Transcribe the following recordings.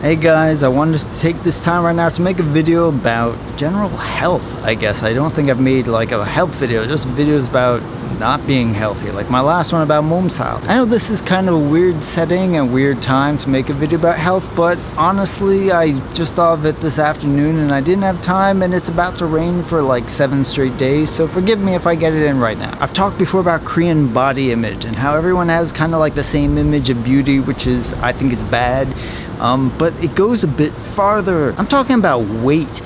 Hey guys, I wanted to take this time right now to make a video about general health, I guess. I don't think I've made like a health video, just videos about not being healthy, like my last one about momshealth. I know this is kind of a weird setting and weird time to make a video about health, but honestly, I just thought of it this afternoon and I didn't have time, and it's about to rain for like 7 straight days, so forgive me if I get it in right now. I've talked before about Korean body image and how everyone has kind of like the same image of beauty, which I think is bad. But it goes a bit farther. I'm talking about weight.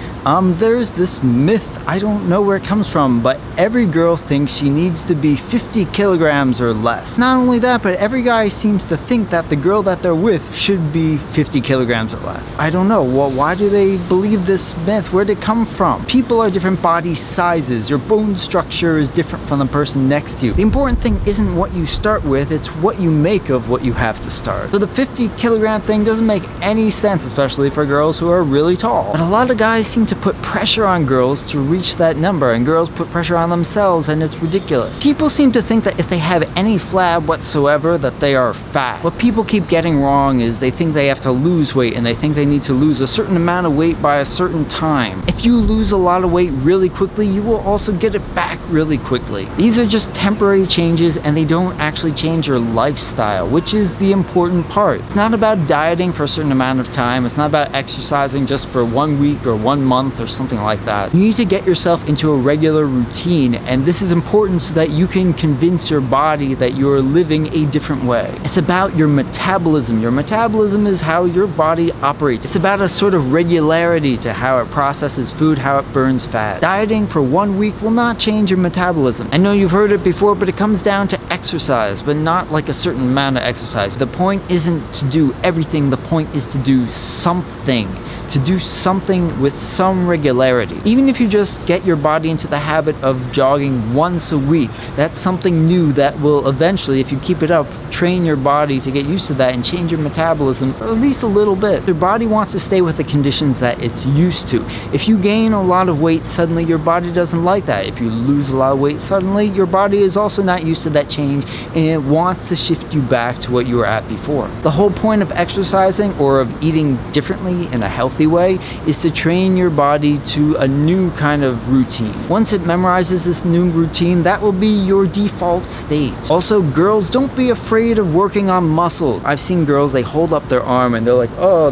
There's this myth, I don't know where it comes from, but every girl thinks she needs to be 50 kilograms or less. Not only that, but every guy seems to think that the girl that they're with should be 50 kilograms or less. I don't know, well, why do they believe this myth? Where'd it come from? People are different body sizes. Your bone structure is different from the person next to you. The important thing isn't what you start with, it's what you make of what you have to start. So the 50 kilogram thing doesn't make any sense, especially for girls who are really tall. But a lot of guys seem to put pressure on girls to reach that number, and girls put pressure on themselves, and it's ridiculous. People seem to think that if they have any flab whatsoever that they are fat. What people keep getting wrong is they think they have to lose weight, and they think they need to lose a certain amount of weight by a certain time. If you lose a lot of weight really quickly, you will also get it back really quickly. These are just temporary changes, and they don't actually change your lifestyle, which is the important part. It's not about dieting for a certain amount of time. It's not about exercising just for 1 week or 1 month or something like that. You need to get yourself into a regular routine, and this is important so that you can convince your body that you're living a different way. It's about your metabolism. Your metabolism is how your body operates. It's about a sort of regularity to how it processes food, how it burns fat. Dieting for 1 week will not change your metabolism. I know you've heard it before, but it comes down to exercise, but not like a certain amount of exercise. The point isn't to do everything, the point is to do something. To do something with some regularity. Even if you just get your body into the habit of jogging once a week, that's something new that will eventually, if you keep it up, train your body to get used to that and change your metabolism at least a little bit. Your body wants to stay with the conditions that it's used to. If you gain a lot of weight suddenly, your body doesn't like that. If you lose a lot of weight suddenly, your body is also not used to that change, and it wants to shift you back to what you were at before. The whole point of exercising or of eating differently in a healthy way is to train your body to a new kind of routine. Once it memorizes this new routine, that will be your default state. Also, girls, don't be afraid of working on muscle. I've seen girls, they hold up their arm and they're like, oh,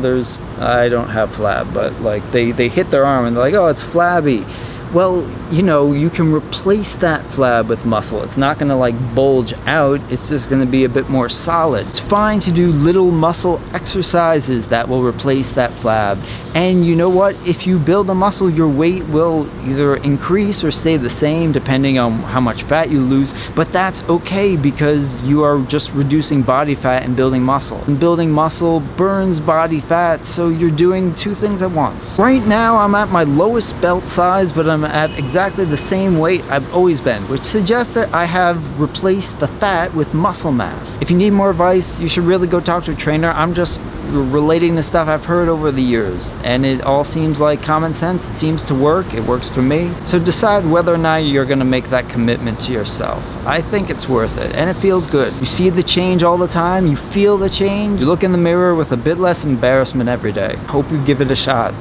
I don't have flab, but like they hit their arm and they're like, oh, it's flabby. Well, you know, you can replace that flab with muscle. It's not gonna like bulge out, it's just gonna be a bit more solid. It's fine to do little muscle exercises that will replace that flab. And you know what? If you build a muscle, your weight will either increase or stay the same depending on how much fat you lose, but that's okay because you are just reducing body fat and building muscle. And building muscle burns body fat, so you're doing two things at once. Right now, I'm at my lowest belt size, but I'm at exactly the same weight I've always been, which suggests that I have replaced the fat with muscle mass. If you need more advice, you should really go talk to a trainer. I'm just relating the stuff I've heard over the years, and it all seems like common sense. It seems to work. It works for me. So decide whether or not you're going to make that commitment to yourself. I think it's worth it, and it feels good. You see the change all the time. You feel the change. You look in the mirror with a bit less embarrassment every day. Hope you give it a shot.